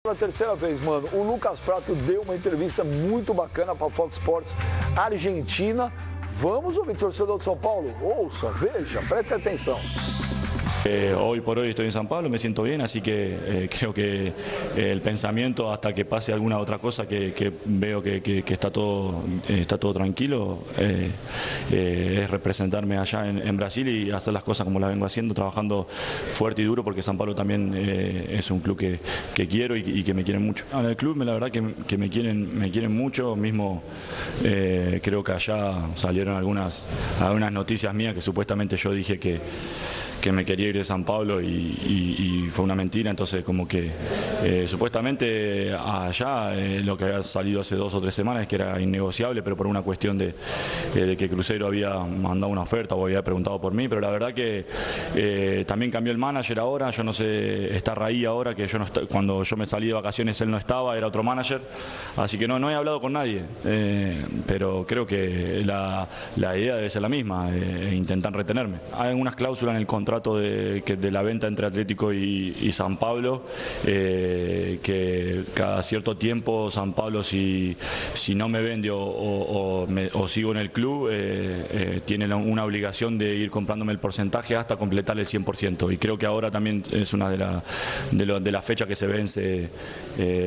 Pela terceira vez, mano, o Lucas Prato deu uma entrevista muito bacana para a Fox Sports Argentina. Vamos ouvir, torcedor de São Paulo? Ouça, veja, preste atenção. Hoy por hoy estoy en San Pablo, me siento bien, así que creo que el pensamiento hasta que pase alguna otra cosa que veo que está todo tranquilo, es representarme allá en Brasil y hacer las cosas como las vengo haciendo, trabajando fuerte y duro, porque San Pablo también es un club que quiero y que me quieren mucho. En el club la verdad que me quieren mucho, mismo creo que allá salieron algunas noticias mías que supuestamente yo dije que me quería ir de San Pablo y fue una mentira, entonces como que supuestamente allá lo que había salido hace 2 o 3 semanas es que era innegociable, pero por una cuestión de que Cruzeiro había mandado una oferta o había preguntado por mí, pero la verdad que también cambió el manager ahora, yo no sé, está Raí ahora, que yo no cuando yo me salí de vacaciones él no estaba, era otro manager, así que no he hablado con nadie, pero creo que la idea debe ser la misma, intentar retenerme. Hay algunas cláusulas en el contrato de la venta entre Atlético y San Pablo, que cada cierto tiempo San Pablo, si no me vende o sigo en el club, tiene una obligación de ir comprándome el porcentaje hasta completar el 100%, y creo que ahora también es una de las fechas que se vence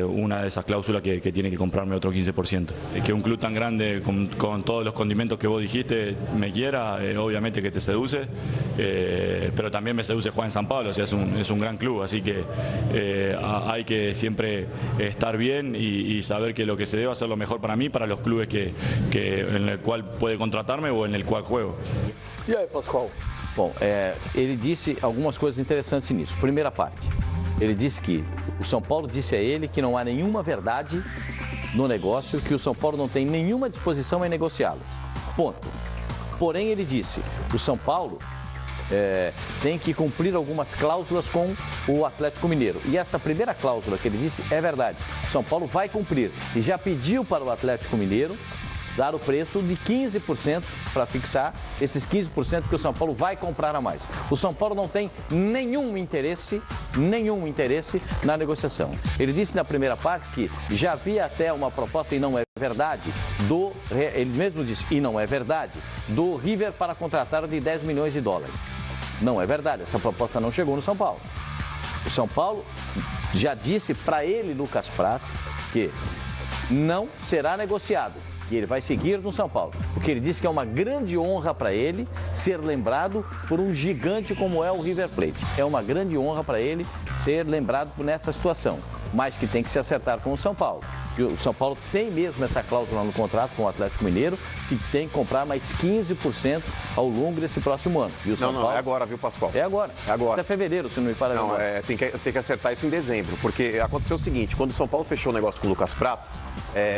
una de esas cláusulas que tiene que comprarme otro 15%. Que un club tan grande con todos los condimentos que vos dijiste me quiera, obviamente que te seduce, pero también me seduce jugar en San Pablo, o sea, es un gran club, así que hay que siempre estar bien y saber que lo que se debe hacer lo mejor para mí, para los clubes en el cual puede contratarme o en el cual juego. E aí, Pascoal? Bom, ele disse algumas coisas interessantes nisso. Primeira parte, ele disse que o São Paulo disse a ele que não há nenhuma verdade no negócio, que o São Paulo não tem nenhuma disposição em negociá-lo. Ponto. Porém, ele disse, o São Paulo tem que cumprir algumas cláusulas com o Atlético Mineiro. E essa primeira cláusula que ele disse é verdade. O São Paulo vai cumprir e já pediu para o Atlético Mineiro dar o preço de 15% para fixar esses 15% que o São Paulo vai comprar a mais. O São Paulo não tem nenhum interesse na negociação. Ele disse na primeira parte que já havia até uma proposta, e não é verdade, ele mesmo disse, e não é verdade, do River para contratar de 10 milhões de dólares. Não é verdade, essa proposta não chegou no São Paulo. O São Paulo já disse para ele, Lucas Prato, que não será negociado, que ele vai seguir no São Paulo, porque ele disse que é uma grande honra para ele ser lembrado por um gigante como é o River Plate. É uma grande honra para ele ser lembrado nessa situação, mas que tem que se acertar com o São Paulo. O São Paulo tem mesmo essa cláusula no contrato com o Atlético Mineiro, que tem que comprar mais 15% ao longo desse próximo ano. E o São Paulo... é agora, viu, Pascoal? É agora. Até fevereiro, se não me falha. Não, tem que acertar isso em dezembro, porque aconteceu o seguinte, quando o São Paulo fechou o negócio com o Lucas Prato...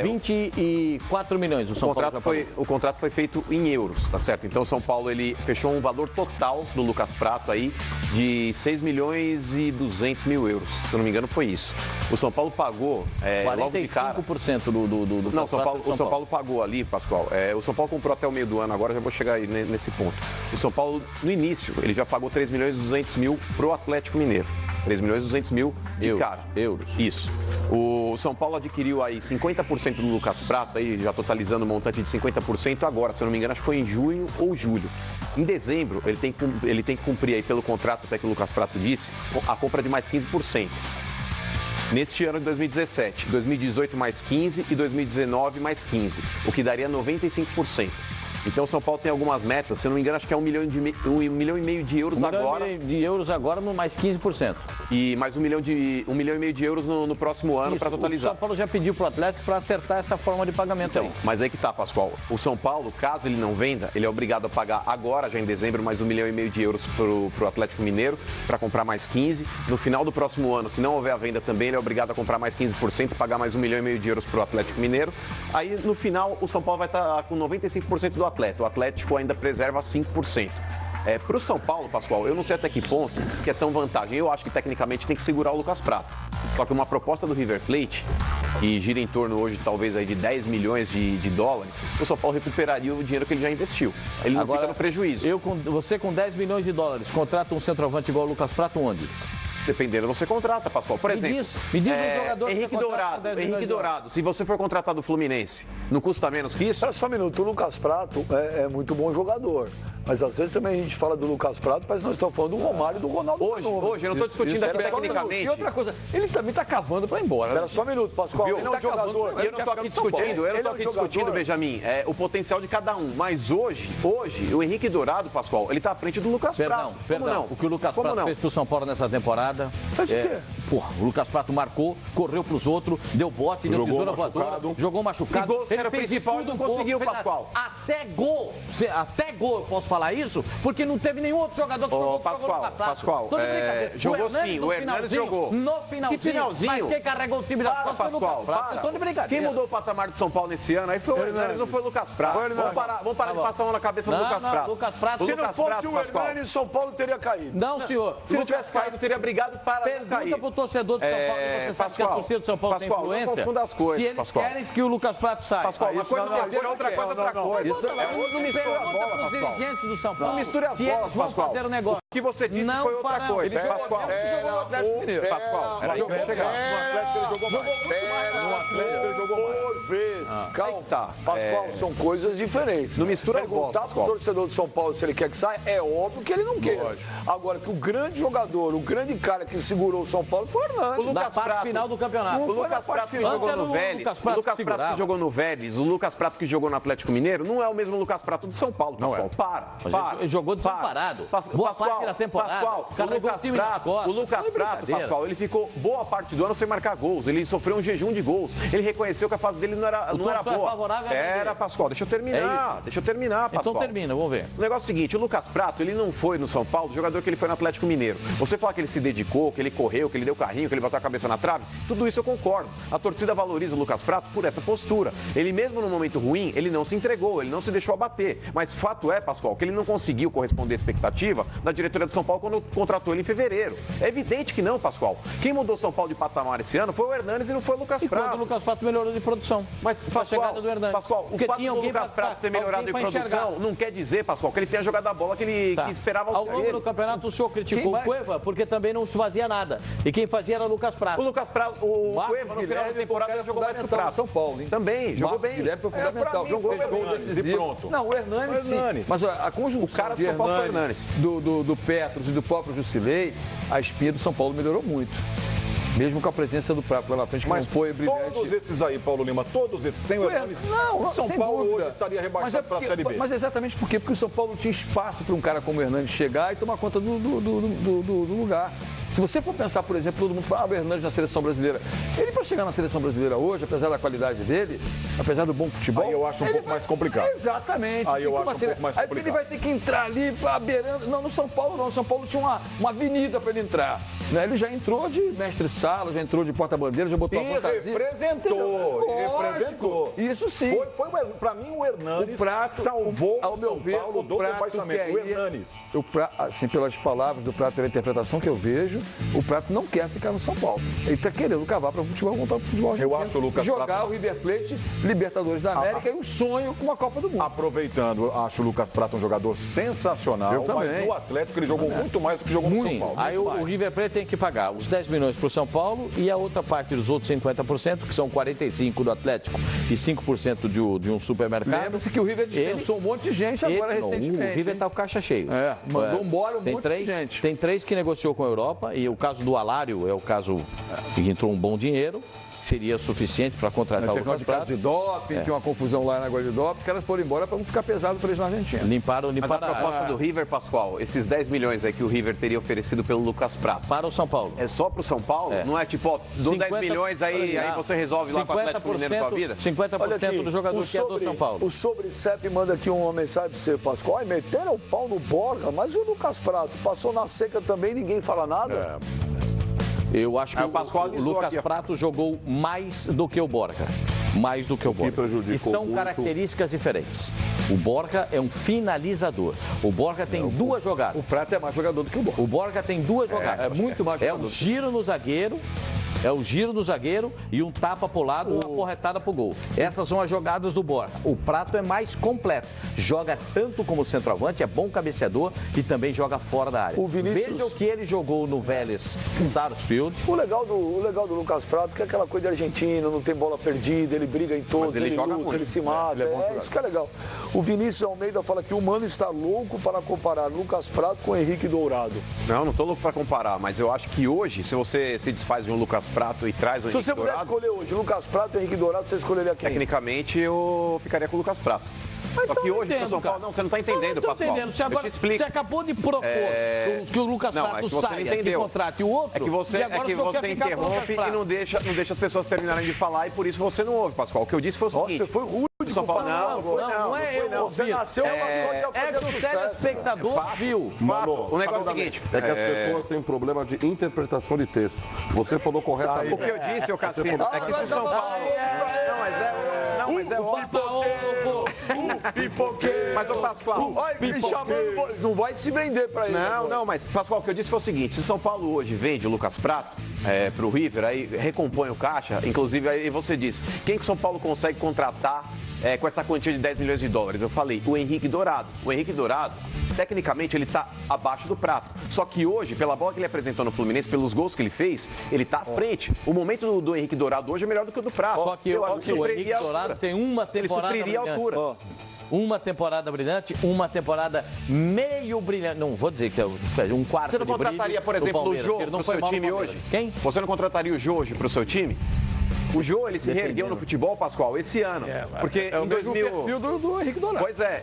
24 milhões o São Paulo já pagou. O contrato foi feito em euros, tá certo? Então o São Paulo ele fechou um valor total do Lucas Prato aí de 6 milhões e 200 mil euros, se eu não me engano foi isso. O São Paulo pagou logo de cara... 45% do Não, o São Paulo pagou ali, Pascoal. O São Paulo comprou até o meio do ano, agora já vou chegar aí nesse ponto. O São Paulo, no início, ele já pagou 3 milhões e 200 mil pro Atlético Mineiro. 3 milhões e 200 mil de cara. Euros. Isso. O São Paulo adquiriu aí 50% do Lucas Prato, aí já totalizando um montante de 50% agora, se eu não me engano, acho que foi em junho ou julho. Em dezembro, ele tem que cumprir aí pelo contrato, até que o Lucas Prato disse, a compra de mais 15%. Neste ano de 2017, 2018 mais 15% e 2019 mais 15%, o que daria 95%. Então o São Paulo tem algumas metas, se eu não me engano, acho que é 1,5 milhão de euros agora. 1 milhão de euros agora, no mais 15%. E mais 1,5 milhão de euros no próximo ano para totalizar. O São Paulo já pediu para o Atlético para acertar essa forma de pagamento aí. Mas aí que tá, Pascoal. O São Paulo, caso ele não venda, ele é obrigado a pagar agora, já em dezembro, mais 1,5 milhão de euros para o Atlético Mineiro, para comprar mais 15%. No final do próximo ano, se não houver a venda também, ele é obrigado a comprar mais 15% e pagar mais 1,5 milhão de euros para o Atlético Mineiro. Aí, no final, o São Paulo vai estar com 95% do Atlético. O Atlético ainda preserva 5%. Para o São Paulo, Pascoal, eu não sei até que ponto que é tão vantagem. Eu acho que tecnicamente tem que segurar o Lucas Prato. Só que uma proposta do River Plate, que gira em torno hoje talvez aí de 10 milhões de dólares, o São Paulo recuperaria o dinheiro que ele já investiu. Ele não fica no prejuízo. Você com 10 milhões de dólares contrata um centroavante igual o Lucas Prato onde? Dependendo, você contrata, Pascoal. Por exemplo, me diz um jogador que Henrique você contrata com 10 milhões Henrique de euros. Dourado, se você for contratar do Fluminense, não custa menos que isso? Espera só um minuto, o Lucas Prato é muito bom jogador. Mas às vezes também a gente fala do Lucas Prato, mas nós estamos falando do Romário e do Ronaldo. Hoje eu não estou discutindo aqui tecnicamente. E outra coisa, ele também está cavando para ir embora. Espera só um minuto, Pascoal. Ele é um jogador. Eu não estou aqui discutindo, Benjamin, o potencial de cada um. Mas hoje, o Henrique Dourado, Pascoal, ele está à frente do Lucas Prato. Perdão. O que o Lucas Prato fez pro São Paulo nessa temporada. Fez o quê? Porra, o Lucas Prato marcou, correu pros outros, deu bote, deu tesoura voadora, jogou machucado. E gol, se era principal, ele não conseguiu, Pascoal. Até gol eu posso falar isso, porque não teve nenhum outro jogador que jogou Pascoal, jogou sim, o Hernanes jogou. No finalzinho. Que finalzinho? Mas quem carregou o time das costas foi o Lucas Prato. Vocês estão de brincadeira. Quem mudou o patamar do São Paulo nesse ano aí foi o Hernanes, não foi o Lucas Prato. Vamos parar de passar a mão na cabeça do Lucas Prato. Lucas Prato. Se não fosse o Hernanes, São Paulo teria caído. Não, senhor. Se não tivesse caído, teria brigado para não cair. Pergunta pro torcedor do São Paulo, e você sabe que a torcida do São Paulo tem influência. Não confunda as coisas, se eles querem que o Lucas Prato saia. Pascoal, uma coisa é outra coisa, outra coisa. Não mistura a bola, Pascoal. Os dirigentes do São Paulo, não mistura as bolas, Pascoal. Fazer o negócio. O que você disse foi outra coisa. Ele Pascoal, jogou no Atlético Mineiro. Pascoal, era aí que eu ia chegar. No Atlético ele jogou mais. No Atlético ele jogou mais. Por vez. Calma. Pascoal, são coisas diferentes. Não mistura as bolas, Perguntar pro torcedor do São Paulo se ele quer que saia, é óbvio que ele não quer. Agora, que o grande jogador, o grande cara que segurou o São Paulo foi o Hernandes. Na parte final do campeonato. O Lucas Prato que jogou no Vélez, o Lucas Prato que jogou no Vélez, o Lucas Prato que jogou no Atlético Mineiro, não é o mesmo Lucas Prato do São Paulo, Pascoal. Para. Ele jogou desamparado. Boa parte da temporada. Pascoal, o Lucas Prato, Pascoal, ele ficou boa parte do ano sem marcar gols. Ele sofreu um jejum de gols. Ele reconheceu que a fase dele não era boa. Era, Pascoal. Deixa eu terminar, Pascoal. Então termina, vamos ver. O negócio é o seguinte, o Lucas Prato, ele não foi no São Paulo o jogador que ele foi no Atlético Mineiro. Você fala que ele se dedicou, que ele correu, que ele deu carrinho, que ele botou a cabeça na trave, tudo isso eu concordo. A torcida valoriza o Lucas Prato por essa postura. Ele mesmo no momento ruim, ele não se entregou, ele não se deixou abater. Mas fato é, Pascoal, que ele não conseguiu corresponder à expectativa da diretoria do São Paulo quando contratou ele em fevereiro. É evidente que não, Pascoal. Quem mudou o São Paulo de patamar esse ano foi o Hernanes e não foi o Lucas Prato. Quando o Lucas Prato melhorou de produção. Mas, Pascoal, a chegada do Hernanes. Pascoal, o fato do Lucas Prato ter melhorado de produção não quer dizer, Pascoal, que ele tenha jogado a bola que ele que esperava ao longo do campeonato, o senhor criticou o Cueva porque também não se fazia nada. E quem fazia era o Lucas Prato. O Lucas Prato, o Cueva, no final da temporada, ele jogou mais que o Prato. São Paulo, hein? Também, jogou bem. Guilherme foi fundamental. Jogou fez gol decisivo. Pronto. Não, o Hernanes, sim. Mas a conjunção o cara de do São Paulo foi Hernanes, do Petros e do próprio Jusilei, a espinha do São Paulo melhorou muito. Mesmo com a presença do Prato lá na frente, que mas não foi brilhante. Todos esses aí, Paulo Lima, todos esses, sem o Hernanes, o São Paulo hoje estaria rebaixado para a Série B. Mas exatamente por quê? Porque o São Paulo tinha espaço para um cara como o Hernanes chegar e tomar conta do lugar. Se você for pensar, por exemplo, todo mundo fala, o Hernanes na seleção brasileira. Ele, para chegar na seleção brasileira hoje, apesar da qualidade dele, apesar do bom futebol... Aí eu acho um pouco mais complicado. Exatamente. Aí eu acho um pouco mais complicado. Aí ele vai ter que entrar ali, beirando... Não, no São Paulo não. No São Paulo tinha uma avenida para ele entrar. Né? Ele já entrou de mestre-sala, já entrou de porta-bandeira, já botou a fantasia. Representou. Isso sim. Foi para mim, o Hernanes salvou ao meu ver, Paulo do rebaixamento. O Hernanes. Assim, pelas palavras do Prato, pela interpretação que eu vejo, o Prato não quer ficar no São Paulo. Ele está querendo cavar para o futebol, voltar para o futebol argentino. Eu acho o Lucas jogar Prato... o River Plate, Libertadores da América e um sonho com uma Copa do Mundo. Aproveitando, acho o Lucas Prato um jogador sensacional. Eu também. Mas no Atlético ele jogou muito mais do que jogou no São Paulo. Aí o River Plate tem que pagar os 10 milhões para o São Paulo e a outra parte dos outros 50%, que são 45% do Atlético e 5% de um supermercado. Lembra-se que o River dispensou um monte de gente agora recentemente. O River está com caixa cheio. Mandou embora um monte de gente. Tem 3 que negociou com a Europa e o caso do Alário é o caso que entrou um bom dinheiro. Seria suficiente para contratar o Lucas Prato. De doping, tinha uma confusão lá na negócio de doping, os caras foram embora para não ficar pesado para eles na Argentina. Limparam Mas a proposta do River, Pascoal, esses 10 milhões aí que o River teria oferecido pelo Lucas Prato. Para o São Paulo. É só para o São Paulo? Não é tipo, ó, dou 10 milhões aí você resolve lá com o Atlético Mineiro com a vida? 50% do jogador que é do São Paulo. O Sobrecep manda aqui uma mensagem para você, Pascoal. Ai, meteram o pau no Borja, mas o Lucas Prato passou na seca também, ninguém fala nada. Eu acho que o Lucas Prato jogou mais do que o Borja. Mais do que o Borja. E são características diferentes. O Borja é um finalizador. O Borja tem 2 jogadas. O Prato é mais jogador do que o Borja. O Borja tem 2 jogadas. É muito mais jogador. É um giro no zagueiro É o giro do zagueiro e um tapa pro lado, uma porretada pro gol. Essas são as jogadas do Borja. O Pratto é mais completo. Joga tanto como centroavante, é bom cabeceador e também joga fora da área. O Vinícius... Veja o que ele jogou no Vélez Sarsfield. O legal do Lucas Pratto que é aquela coisa de argentino, não tem bola perdida, ele briga em todos, ele luta, muito. Ele se mata. Isso que é legal. O Vinícius Almeida fala que o Mano está louco para comparar Lucas Pratto com Henrique Dourado. Não estou louco para comparar, mas eu acho que hoje, se você se desfaz de um Lucas Pratto e traz o Henrique Dourado... Se você pudesse escolher hoje Lucas Pratto e Henrique Dourado, você escolheria quem? Tecnicamente, eu ficaria com o Lucas Pratto. Mas só que hoje o São Paulo... Não, você não está entendendo, Pascoal. Não entendendo. Você acabou de propor que o Lucas Pratto saia, que contrate o outro. É que você, interrompe e não deixa as pessoas terminarem de falar e por isso você não ouve, Pascoal. O que eu disse foi o seguinte... Você foi rude. São Paulo, não é eu. Você nasceu é que o telespectador viu. Mano, o negócio é o seguinte... É que as pessoas têm problema de interpretação de texto. Você falou corretamente. O que eu disse, ô Cassino, é que se o São Paulo... Não, mas é óbvio. Pipoqueiro. Mas, ô Pascoal... Não vai se vender pra ele. Não, mas, Pascoal, o que eu disse foi o seguinte, se São Paulo hoje vende o Lucas Pratto pro River, aí recompõe o caixa, inclusive aí você disse, quem que o São Paulo consegue contratar com essa quantia de 10 milhões de dólares? Eu falei, o Henrique Dourado. O Henrique Dourado, tecnicamente, ele tá abaixo do Pratto. Só que hoje, pela bola que ele apresentou no Fluminense, pelos gols que ele fez, ele tá à frente. O momento do Henrique Dourado hoje é melhor do que o do Pratto. Só que o Henrique Dourado tem uma temporada brilhante. A altura. Uma temporada brilhante, uma temporada meio brilhante. Não vou dizer que é um quarto. Você não contrataria, por exemplo, o Jô pro seu time hoje? Quem? Você não contrataria o Jô hoje pro seu time? O Jô, ele se reergueu no futebol, Pascoal, esse ano. Porque é o mesmo perfil do Henrique Dourado. Pois é.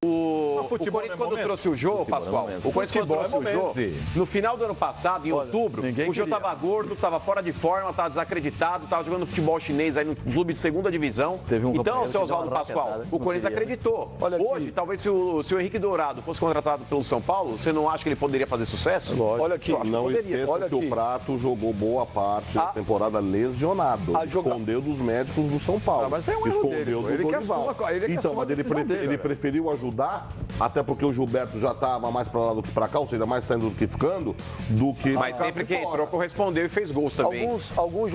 O Corinthians, quando trouxe o Jô, Pascoal, o Corinthians, quando trouxe o Jô, no final do ano passado, em outubro, o Jô estava gordo, estava fora de forma, estava desacreditado, estava jogando futebol chinês aí no clube de segunda divisão. Então, seu Oswaldo Pascoal, o Corinthians acreditou. Hoje, talvez se o Henrique Dourado fosse contratado pelo São Paulo, você não acha que ele poderia fazer sucesso? Olha aqui. Não esqueça que o Pratto jogou boa parte da temporada lesionado. Escondeu dos médicos do São Paulo. Mas é um erro escondeu dele, do Dorival. Então, mas ele preferiu ajudar, até porque o Gilberto já estava mais para lá do que para cá, ou seja, mais saindo do que ficando, do que... Mas sempre que entrou, correspondeu e fez gols também. Alguns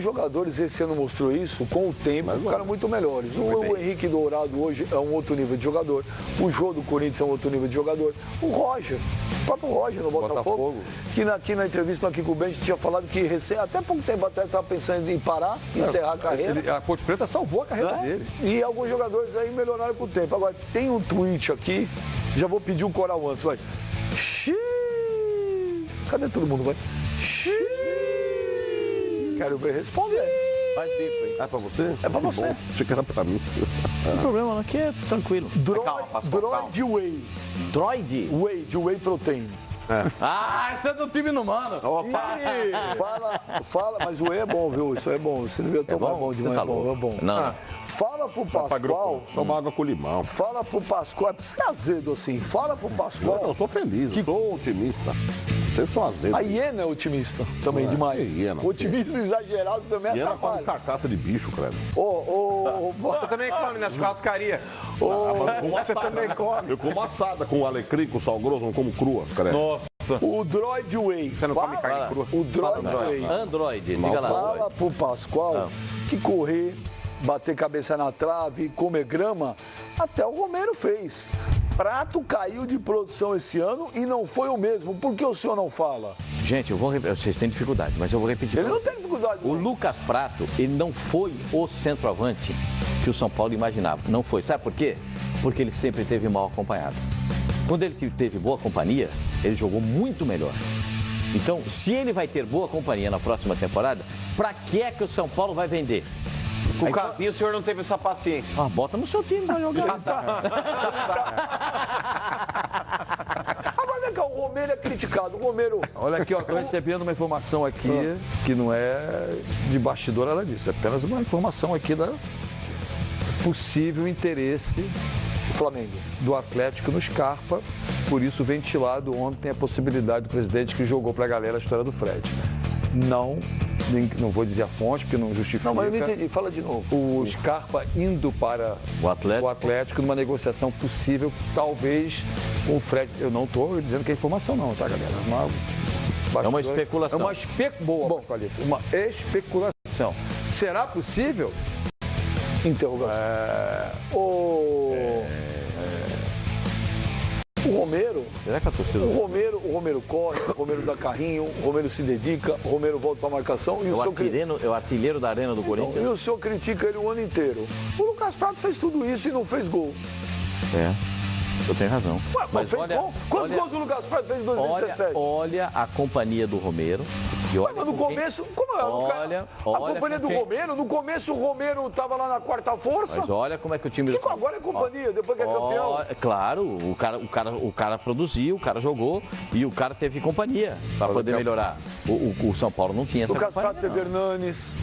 jogadores esse ano mostrou isso, com o tempo, ficaram muito melhores. O Henrique Dourado hoje é um outro nível de jogador. O Jô do Corinthians é um outro nível de jogador. O próprio Roger no Botafogo, que aqui na entrevista aqui com o Ben, a gente tinha falado que até pouco tempo atrás estava pensando em parar, encerrar a carreira. A Ponte Preta salvou a carreira dele. E alguns jogadores aí melhoraram com o tempo. Agora, tem um tweet aqui, já vou pedir um coral antes, vai. Xiii. Cadê todo mundo, vai? Xiii. Quero ver responder. Faz bico, hein? É pra você? É pra você. Bom, achei que era pra mim. Não tem problema, aqui é tranquilo. Droid Whey. Droid? Whey, de Whey Protein. Ah, isso é do time no Mano. Opa! Fala, mas o Whey é bom, viu? Isso é bom. Você devia tomar bom demais. Tá é bom. Não. Fala pro Pascoal. Toma água com limão. Fala pro Pascoal. É por isso que é azedo assim. Fala pro Pascoal. Eu sou feliz, sou otimista. Vocês são azedos. A hiena é otimista também demais. Otimismo exagerado também hiena atrapalha. Hiena carcaça de bicho, credo. Você também come na churrascaria. Você também come. Eu como assada com alecrim, com sal grosso, não como crua, credo. Nossa. O Droid Whey. Você não come carne crua? O Droid Whey. Android, diga lá. Fala pro Pascoal que correr, bater cabeça na trave, comer grama, até o Romero fez. Pratto caiu de produção esse ano e não foi o mesmo. Por que o senhor não fala? Gente, vocês têm dificuldade, mas eu vou repetir. Ele não tem dificuldade. O Lucas Pratto, ele não foi o centroavante que o São Paulo imaginava. Não foi. Sabe por quê? Porque ele sempre esteve mal acompanhado. Quando ele teve boa companhia, ele jogou muito melhor. Então, se ele vai ter boa companhia na próxima temporada, pra que é que o São Paulo vai vender? Com o Casinho, o senhor não teve essa paciência. Bota no seu time pra jogar. Agora, o Romero é criticado. O Romero... Olha aqui, ó, tô recebendo uma informação aqui que não é de bastidor, ela disse. É apenas uma informação aqui da possível interesse Flamengo do Atlético no Scarpa, por isso ventilado ontem a possibilidade do presidente que jogou pra galera a história do Fred. Não vou dizer a fonte, porque não justifica. Não, mas eu não entendi, fala de novo. O Scarpa indo para o Atlético numa negociação possível, talvez com o Fred. Eu não estou dizendo que é informação não, tá, galera? Mas bastidores. É uma especulação. É uma boa, Pascoalito, uma especulação. Será possível? Interrogação. O Romero, Será que a torcida... o Romero corre, o Romero dá carrinho, o Romero se dedica, o Romero volta para a marcação e É o artilheiro da arena do Corinthians? E o senhor critica ele o ano inteiro. O Lucas Prato fez tudo isso e não fez gol. O senhor tem razão. Ué, mas fez gol? Quantos gols o Lucas Prato fez em 2017? Olha a companhia do Romero. Mas no começo, como é? Olha a companhia do Romero, no começo o Romero estava lá na quarta força. Mas olha como é que o time... Agora é companhia, depois que é campeão. Claro, o cara produziu, o cara jogou e o cara teve companhia para poder melhorar. O São Paulo não tinha essa Lucas companhia. Prato teve Hernanes.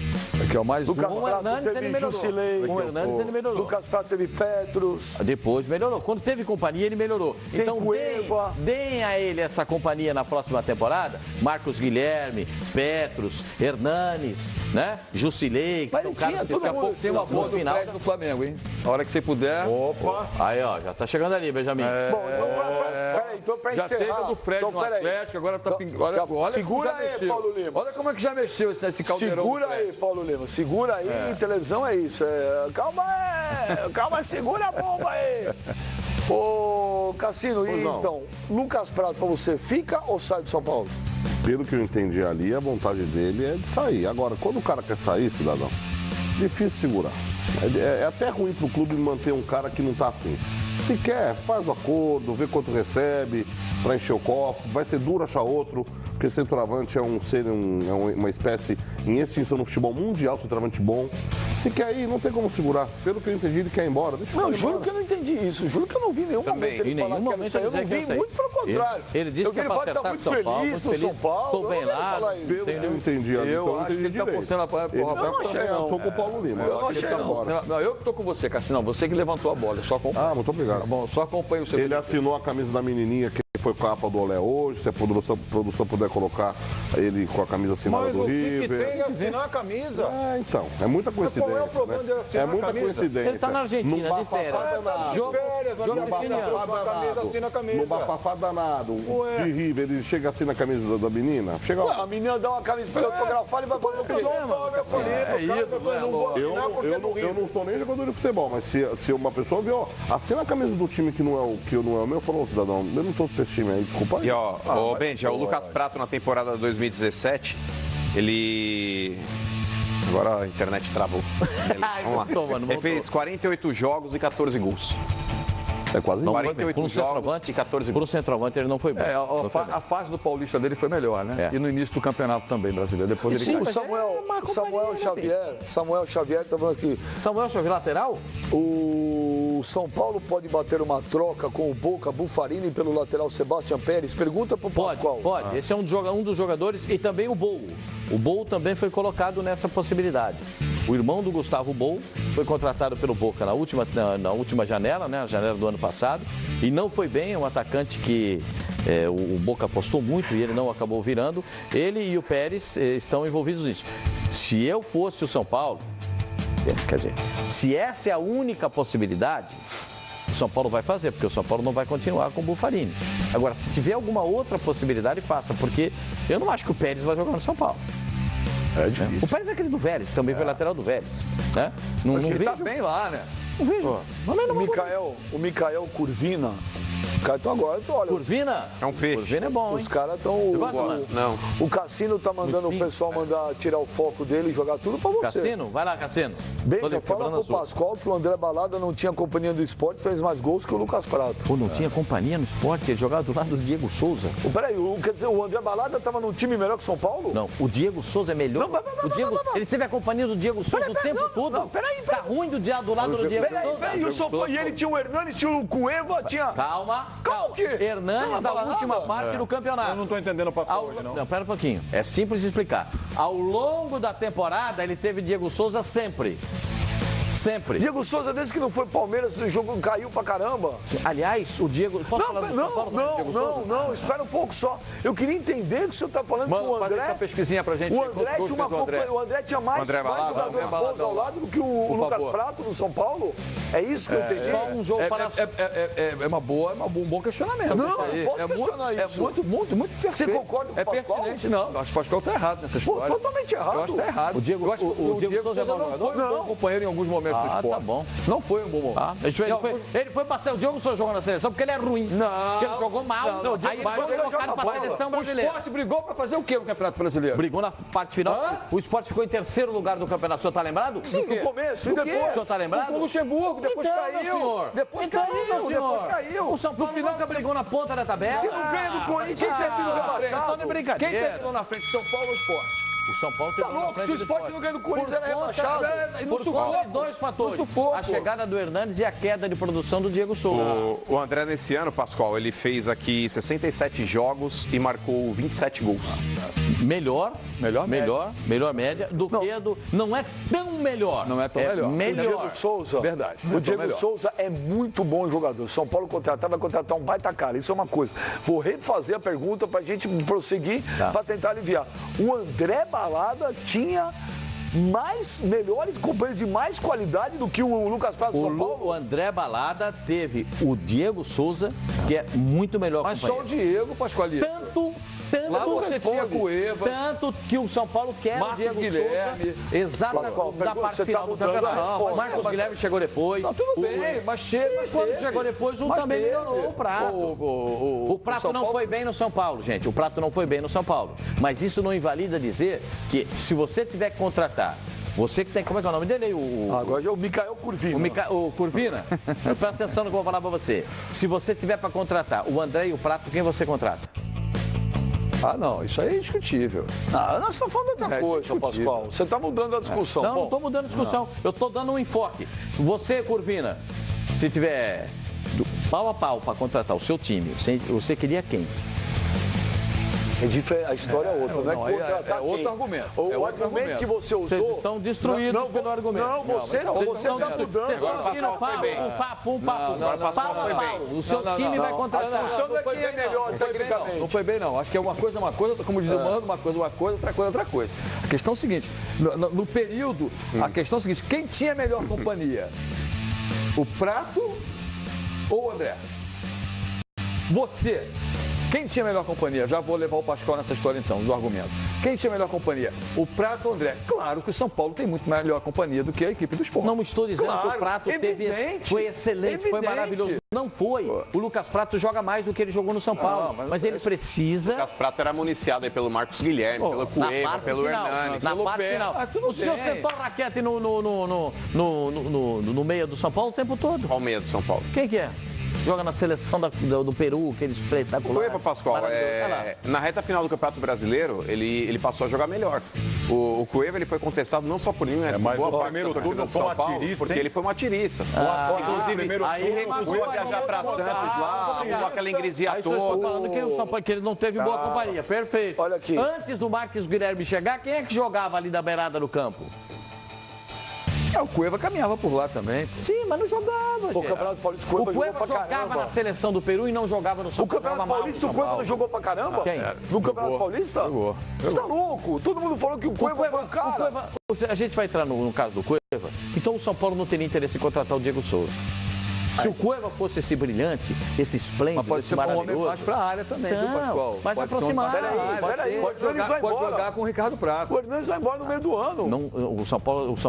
Aqui é o mais Lucas Com o Prato Hernanes ele teve melhorou. Jusilei. Com o Hernanes ele melhorou. Lucas Prato teve Petros. Depois melhorou. Quando teve companhia, ele melhorou. Tem Então, Cueva. deem a ele essa companhia na próxima temporada. Marcos Guilherme, Petros, Hernanes, né? Jusilei, Mas ele tinha todo Daqui a pouco tem uma boa do final Fred do Flamengo, hein? A hora que você puder. Opa! Aí, ó, já tá chegando ali, Benjamin. Bom, então pra Já encerrar... teve a do Fred no Atlético, agora tá pingando. Olha Segura como já aí, mexeu. Paulo Lima. Olha como é que já mexeu nesse caldeirão. Segura do Fred. aí, Paulo Lima. Segura aí, em televisão é isso. Calma, segura a bomba aí. Ô, Cassino, e não. então, Lucas Prato pra você, fica ou sai do São Paulo? Pelo que eu entendi ali, a vontade dele é de sair. Agora, quando o cara quer sair, cidadão, difícil segurar. É até ruim pro clube manter um cara que não tá afim. Se quer, faz o acordo, vê quanto recebe, pra encher o copo. Vai ser duro achar outro, porque centroavante é uma espécie em extinção no futebol mundial, centroavante bom. Se quer ir, não tem como segurar. Pelo que eu entendi, ele quer ir embora. Deixa Não, ele juro embora. que eu não entendi isso. Juro que eu não vi em nenhum momento ele falar que quer sair. Eu não vi, muito pelo contrário. Ele disse eu que ele é fala pra que tá acertar muito com São Paulo, feliz muito no São Paulo. Tô bem lá. Pelo que eu entendi ali, Eu então eu acho que entendi ele tá direito. forçando a Ele porra. tá forçando, tô com o Paulo Lima. Eu acho que ele tá fora. Não, eu que tô com você, Cassinão. Você que levantou a bola. Eu só acompanho. Ah, muito obrigado. Tá bom, só acompanho o seu. Ele assinou a camisa da menininha que foi capa do Olé hoje. Se a produção puder colocar ele com a camisa assinada Mas do o que River. tem é assinar a camisa? É, então, é muita coincidência. qual é o problema né? de assinar É muita a camisa? coincidência. Ele tá na Argentina, Num de férias. bafafá danado. Jogo- férias, jogo na de minha filial. barra, trouxe uma camisa, assina a camisa. No bafafá danado. Ué. De River, ele chega assim na camisa da menina. Chega Ué, a menina dá uma camisa pra ele autografar, ele vai fazer o quê? Eu não sou nem jogador de futebol, mas se uma pessoa vê, ó, assina a camisa do time que não é o meu, falou, cidadão, eu não torço pra esse time aí, desculpa aí. E ó, ô Benji, o Lucas Prato na temporada 2017, ele... Agora a internet travou. Vamos lá. Ele fez 48 jogos e 14 gols. É quase Não, 48 pro jogos centroavante, e 14 Pro gols. centroavante ele não foi bem. Não foi bem. A fase do Paulista dele foi melhor, né? É. E no início do campeonato também brasileiro. Depois ele Sim, caiu. o Samuel Xavier tá falando aqui. Samuel Xavier lateral? O São Paulo pode bater uma troca com o Boca Buffarini pelo lateral Sebastião Pérez? Pergunta pro Pode, Pascoal. pode. Esse é um dos jogadores e também o Bou. O Bou também foi colocado nessa possibilidade. O irmão do Gustavo Bou foi contratado pelo Boca na última janela, né? Na janela do ano passado. E não foi bem, é um atacante que o Boca apostou muito e ele não acabou virando. Ele e o Pérez estão envolvidos nisso. Se eu fosse o São Paulo, quer dizer, se essa é a única possibilidade, o São Paulo vai fazer, porque o São Paulo não vai continuar com o Buffarini. Agora, se tiver alguma outra possibilidade, faça, porque eu não acho que o Pérez vai jogar no São Paulo. É difícil. O Pérez é aquele do Vélez, também foi lateral do Vélez. Né? Não Ele tá vejo. bem lá, né? Não vejo. O Mikael Curvina. Os caras estão agora, olha. Curvina? É um feixe. Curvina é bom, hein? Os caras estão. Não. O Cassino tá mandando o pessoal mandar tirar o foco dele e jogar tudo pra você. Cassino? Vai lá, Cassino. Benja, fala pro Pascoal que o André Balada não tinha companhia do esporte, fez mais gols que o Lucas Prato. Pô, não tinha companhia no esporte, ele jogava do lado do Diego Souza. Peraí, quer dizer, o André Balada tava num time melhor que o São Paulo? Não, o Diego Souza é melhor. Ele teve a companhia do Diego Souza o tempo todo. Não, peraí. Tá ruim do lado do Diego Souza. Peraí, o São Paulo, e ele tinha o Hernanes, tinha o Cueva, tinha... Calma. Calma o quê? Hernanes Não, na fala última nada. parte do campeonato. Eu não tô entendendo o Pascoal hoje, não. Não, pera um pouquinho. É simples de explicar. Ao longo da temporada, ele teve Diego Souza sempre. Sempre. Diego Souza, desde que não foi Palmeiras, o jogo caiu pra caramba. Aliás, o Diego... Posso falar do São Paulo? Não, espera um pouco só. Eu queria entender que o senhor tá falando que o André... Faz essa pesquisinha pra gente. O André tinha mais jogadores bons ao lado do que o Lucas Prato do São Paulo? É isso que eu entendi? Só um jogo para... um bom questionamento. Não posso questionar isso. Muito perfeito. Você concorda com o Pascoal? Pertinente, não. Acho que o Pascoal tá errado nessa história. Totalmente errado. Eu acho que tá errado. O Diego Souza não foi um bom companheiro em alguns momentos do esporte. Tá bom. Não foi um bom momento. Ele foi passar o Diego Souza jogando na seleção porque ele é ruim. Não. Porque ele jogou mal. Aí ele foi colocado pra seleção brasileira. O esporte brigou pra fazer o quê no Campeonato Brasileiro? Brigou na parte final. O esporte ficou em terceiro lugar do campeonato. O senhor tá lembrado? Sim, no começo. E depois? O senhor tá lembrado? Com o Luxemburgo, depois então, caiu. Senhor. Depois caiu. O São Paulo nunca brigou na ponta da tabela. Se não ganha do Corinthians, tinha sido rebaixado. Brincadeira. Quem terminou na frente, São Paulo ou Esporte? O São Paulo Tá louco, se o Sport não ganha do Corinthians, era rebaixado. Por conta de dois fatores. A chegada do Hernanes e a queda de produção do Diego Souza. O André, nesse ano, Pascoal, ele fez aqui 67 jogos e marcou 27 gols. Melhor média do que a do... Não é tão melhor. Não é tão melhor. O Diego Souza, verdade. O Diego Souza é muito bom jogador. São Paulo vai contratar um baita cara. Isso é uma coisa. Vou refazer a pergunta pra gente prosseguir, pra tentar aliviar. O André Balada tinha melhores companheiros de mais qualidade do que o Lucas Prato do São Paulo? O André Balada teve o Diego Souza, que é muito melhor companheiro. Mas só o Diego, Pascoalito. Tanto lá você tinha Cueva. Tanto que o São Paulo quer Marcos o Diego Guilherme. Souza. Exatamente. Da parte final do campeonato. O Marcos Guilherme chegou depois. Não, tudo bem, mas quando chegou depois, também melhorou o Prato. O Prato não foi bem no São Paulo, gente. O Prato não foi bem no São Paulo. Mas isso não invalida dizer que se você tiver que contratar, você que tem, como é que é o nome dele aí? Agora já é o Micael Curvina. O Curvina? Presta atenção no que eu vou falar pra você. Se você tiver para contratar o André e o Prato, quem você contrata? Ah, não, isso aí é indiscutível. Nós estamos falando de outra coisa, Pascoal. Você está mudando a discussão. Não estou mudando a discussão. Eu estou dando um enfoque. Você, Curvina, se tiver pau a pau para contratar o seu time, você queria quem? A história é outra, não é contratar outro quem? argumento. O argumento que você usou... Vocês estão destruídos pelo argumento. Não, você está mudando. Você está indo papo. O seu time vai contratar. A discussão não é quem é melhor, tecnicamente. Não foi bem, não. Acho que é uma coisa, como diz o Mano, uma coisa, outra coisa. A questão é o seguinte, no período, a questão é o seguinte, quem tinha melhor companhia? O Prato ou o André? Você... Quem tinha melhor companhia? Já vou levar o Pascoal nessa história então, do argumento. Quem tinha melhor companhia? O Prato ou o André? Claro que o São Paulo tem muito melhor companhia do que a equipe do Sport. Não estou dizendo que o Prato foi excelente, foi maravilhoso. Não foi. O Lucas Prato joga mais do que ele jogou no São Paulo. Mas ele precisa... O Lucas Prato era municiado aí pelo Marcos Guilherme, pelo Cueva, pelo Hernanes. Na parte final. O senhor sentou a raquete no meio do São Paulo o tempo todo. Qual meio do São Paulo? Quem que é? Joga na seleção do Peru, aquele espetacular. O Cueva, Pascoal, na reta final do Campeonato Brasileiro, ele passou a jogar melhor. O Cueva, ele foi contestado não só por mim, mas por boa parte da torcida do São Paulo, porque ele foi uma tiriça. Inclusive, ele recusou a viajar para Santos lá, com aquela ingresia toda. Aí estou falando que o São Paulo, que ele não teve boa companhia. Perfeito. Olha aqui. Antes do Marcos Guilherme chegar, quem é que jogava ali da beirada do campo? O Cueva caminhava por lá também. Sim, mas não jogava. O Campeonato Paulista, o Cueva jogava na seleção do Peru e não jogava no São Paulo. O Campeonato Paulista, o Cueva não jogou pra caramba? Quem? No Campeonato Paulista? Jogou. Você tá louco? Todo mundo falou que o Cueva foi o cara. A gente vai entrar no caso do Cueva. Então o São Paulo não teria interesse em contratar o Diego Souza. Se o Cueva fosse esse brilhante, esse esplêndido, esse maravilhoso... Mas pode ser um homem mais para a área também, viu, Pascoal? Mas aproximar. Peraí, pode jogar com o Ricardo Prato. O Hernanes vai embora no meio do ano. Não, o São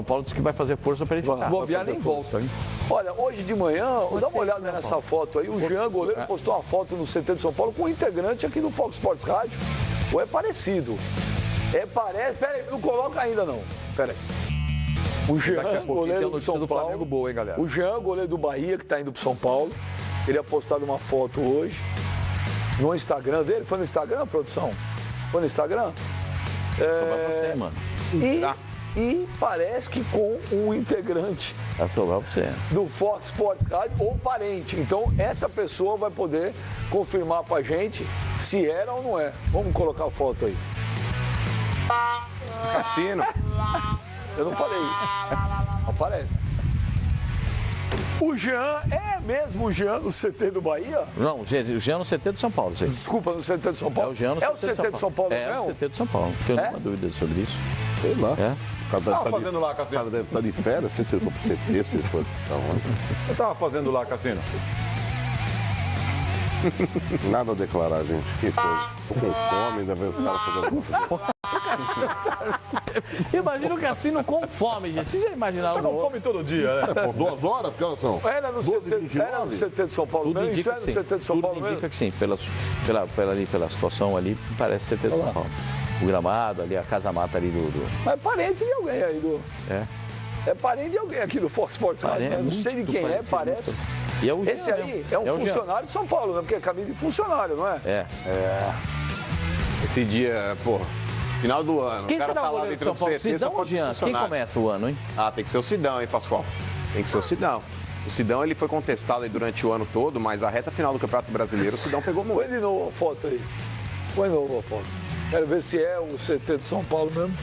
Paulo disse que vai fazer força para ele ficar. Bobear nem volta, hein? Olha, hoje de manhã, dá uma olhada nessa foto aí. O Jean Goleiro postou uma foto no CT de São Paulo com um integrante aqui do Fox Sports Rádio. Ou é parecido? Peraí, não coloca ainda não. Peraí. O Jean, goleiro do São Paulo. Boa, hein, galera? O Jean, goleiro do Bahia, que está indo para São Paulo. Ele tinha postado uma foto hoje no Instagram dele. Foi no Instagram, produção? Foi no Instagram? Você, mano. E parece que com um integrante do Fox Sports Rádio ou parente. Então, essa pessoa vai poder confirmar pra gente se era ou não é. Vamos colocar a foto aí. Cassino. Eu não falei. Aparece. O Jean é mesmo o Jean no CT do Bahia? Não, o Jean no CT do São Paulo, gente. Desculpa, no CT do São Paulo? É o Jean no CT do São Paulo mesmo? É o CT do São Paulo, não tenho nenhuma dúvida sobre isso. Sei lá. É. O cara Tava deve fazendo lá, o cara Cassino. deve estar de férias, se vocês for pro CT, se for pra onde. Você tava fazendo lá, Cassino? Nada a declarar, gente. Que coisa. Tô com fome, ainda vem os caras fazendo. Imagina o Cassino com fome, gente. Vocês já imaginaram? Tá com fome todo dia, né? Pô, 2 horas? Porque elas são. Era no CT de São Paulo Tudo mesmo? Isso indica é no que sim. CT de São Tudo Paulo mesmo? indica que sim. Pela situação ali, parece CT de São Paulo. O gramado ali, a casa-mata ali do... Mas é parente de alguém aí do... É. É parente de alguém aqui do Fox Sports Radio. Parente, Eu não sei de muito quem é, parecido, parece. E é o Jean Esse aí mesmo. é um o Jean. funcionário de São Paulo, né? Porque é camisa de funcionário, não é? É. Esse dia, pô, final do ano. Quem o cara será tá o lá goleiro de dentro São do Paulo? CT, só Sidão ou pode Jean? Quem funcionar. começa o ano, hein? Ah, tem que ser o Sidão, hein, Pascoal? Tem que ser o Sidão. O Sidão, ele foi contestado aí durante o ano todo, mas a reta final do Campeonato Brasileiro, o Sidão pegou muito. Põe de novo a foto aí. Põe de novo a foto. Quero ver se é o CT de São Paulo mesmo.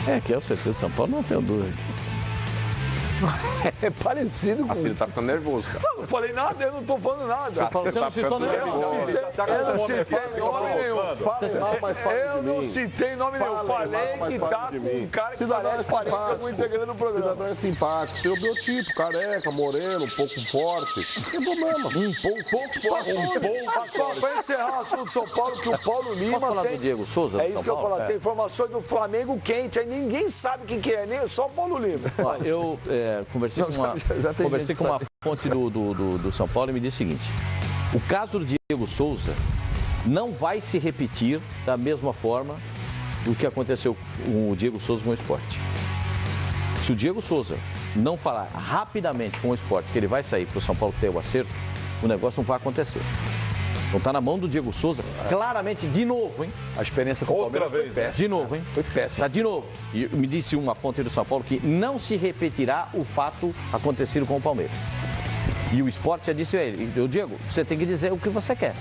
É, que é o CT de São Paulo, não tenho dúvida. É parecido com... Assim, ele tá ficando nervoso, cara. Não falei nada, eu não tô falando nada. Você não citou nem Eu não citei, Tá com eu não fome, citei fica nome nenhum. Fale mal, mas fale Eu de não mim. citei nome nenhum. Falei mas que fale tá de com mim. um cara que Cidadão parece parente de algum integrante do programa. Cidadão é simpático, tem o biotipo, careca, moreno, um pouco forte. Não tem problema. Um pouco. Pascoal, para encerrar o assunto do São Paulo, que o Paulo Lima Posso falar tem... do Diego Souza? É do isso São que eu Paulo? falo, tem informações do Flamengo quente, aí ninguém sabe o que é, nem só o Paulo Lima. Ó, eu conversei com uma, conversei com uma fonte do São Paulo e me disse o seguinte: o caso do Diego Souza não vai se repetir da mesma forma do que aconteceu com o Diego Souza com o Sport. Se o Diego Souza não falar rapidamente com o Sport que ele vai sair para o São Paulo ter o acerto, o negócio não vai acontecer. Então tá na mão do Diego Souza, claramente, de novo, hein? A experiência com o Palmeiras foi péssima. De novo, hein? Foi péssimo. Tá de novo. E me disse uma fonte do São Paulo que não se repetirá o fato acontecido com o Palmeiras. E o Sport já disse a ele: Diego, você tem que dizer o que você quer.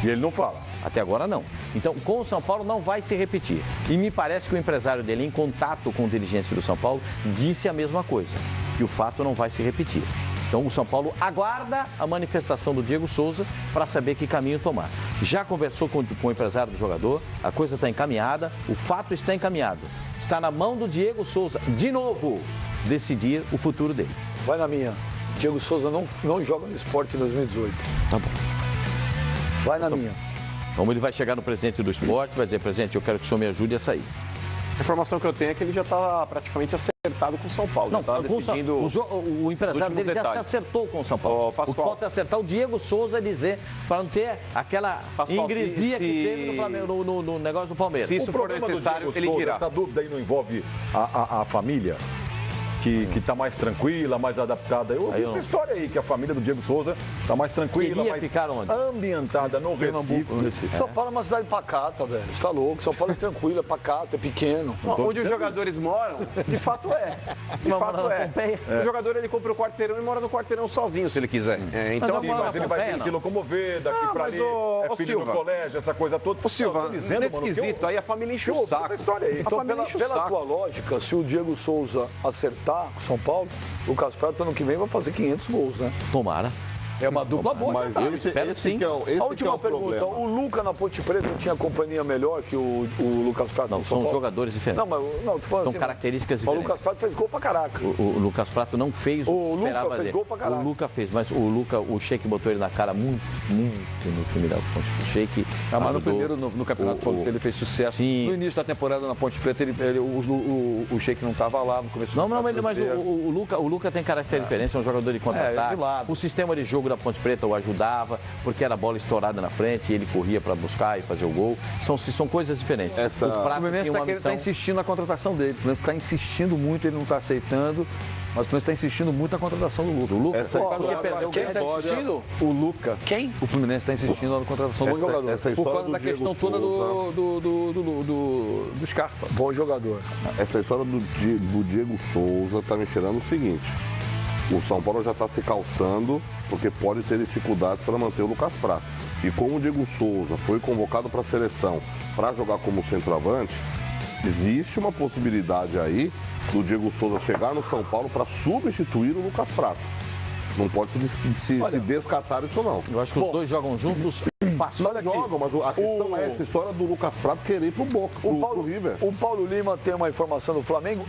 E ele não fala. Até agora não. Então, com o São Paulo não vai se repetir. E me parece que o empresário dele, em contato com o dirigente do São Paulo, disse a mesma coisa, que o fato não vai se repetir. Então, o São Paulo aguarda a manifestação do Diego Souza para saber que caminho tomar. Já conversou com o empresário do jogador, a coisa está encaminhada, o fato está encaminhado. Está na mão do Diego Souza, de novo, decidir o futuro dele. Vai na minha. Diego Souza não joga no Sport em 2018. Tá bom. Vai na minha. Então, ele vai chegar no presidente do Sport, vai dizer: presidente, eu quero que o senhor me ajude a sair. A informação que eu tenho é que ele já está praticamente acertado com o São Paulo. Não, já tá decidindo o empresário dele já se detalhes. acertou com o São Paulo. Pascoal. O que falta é acertar o Diego Souza dizer, para não ter aquela Pascoal, ingresia se- que teve no, Flamengo, no negócio do Palmeiras. Se isso O for problema do necessário, Diego ele Souza, dirá. essa dúvida aí não envolve a família? Que está mais tranquila, mais adaptada. Eu ouvi Aí essa eu- história aí, que a família do Diego Souza está mais tranquila, Queria mais ficar onde? ambientada no Recife. São Paulo é uma cidade pacata, velho. Você tá louco. São Paulo é tranquilo, é pacato, é pequeno. Onde os jogadores moram, de fato é. De Vamos fato morar na é. Pompeia? O jogador, ele compra o quarteirão e mora no quarteirão sozinho, se ele quiser. Então, vamos assim, morar Mas na ele vai ter Pompeia, que se não. locomover daqui Ah, para mas ali, ô, filho Silva. no colégio, essa coisa toda. Ô, Silva, Eu tô dizendo, nesse mano, que quesito, aí a família enche o saco. essa história aí. A Então, família pela, enche o pela saco. tua lógica, se o Diego Souza acertar com São Paulo, o Lucas Prato ano que vem vai fazer 500 gols, né? Tomara. É uma dupla boa. Mas tá, esse, espero esse sim. que é o, esse A última que é o pergunta, problema. o Luca na Ponte Preta tinha companhia melhor que o Lucas Prato Não, no São são Paulo? jogadores diferentes. Não, mas não, tô falando São assim, características mas o diferentes. Lucas Prato fez gol pra caraca. O Lucas Prato não fez o O que Luca esperava fez dele. gol pra caralho. O Luca fez, mas o Sheik botou ele na cara muito no time da Ponte Preta. O Sheik Ah, mas no ajudou. primeiro, no Campeonato Paulista, ele fez sucesso. Sim. No início da temporada na Ponte Preta, o Sheik não estava lá no começo do Não, Campeonato mas Brasileiro. o Luca tem características diferentes, é um jogador de É, contra-ataque. de lado. O sistema de jogo da Ponte Preta o ajudava, porque era bola estourada na frente e ele corria para buscar e fazer o gol. São coisas diferentes. Essa- O O Prato Fluminense tem uma está missão... insistindo na contratação dele. O Fluminense está insistindo muito, ele não está aceitando. Mas o Fluminense está insistindo muito na contratação do Luca. O Lucas, Essa porque história- perdeu o Quem tá Guedes. insistindo? O Luca. Quem? O Fluminense está insistindo na contratação do jogador. essa Por história causa do da Diego questão toda Souza. do Scarpa. Bom jogador. Essa história do Diego Souza tá me cheirando o seguinte. O São Paulo já está se calçando porque pode ter dificuldades para manter o Lucas Prato. E como o Diego Souza foi convocado para a seleção para jogar como centroavante, existe uma possibilidade aí do Diego Souza chegar no São Paulo para substituir o Lucas Prato. Não pode se descartar isso, não. Eu acho que os dois jogam juntos fácil. Não jogam, mas a questão é essa história do Lucas Prato querer ir pro Boca, pro River. O Paulo Lima tem uma informação do Flamengo.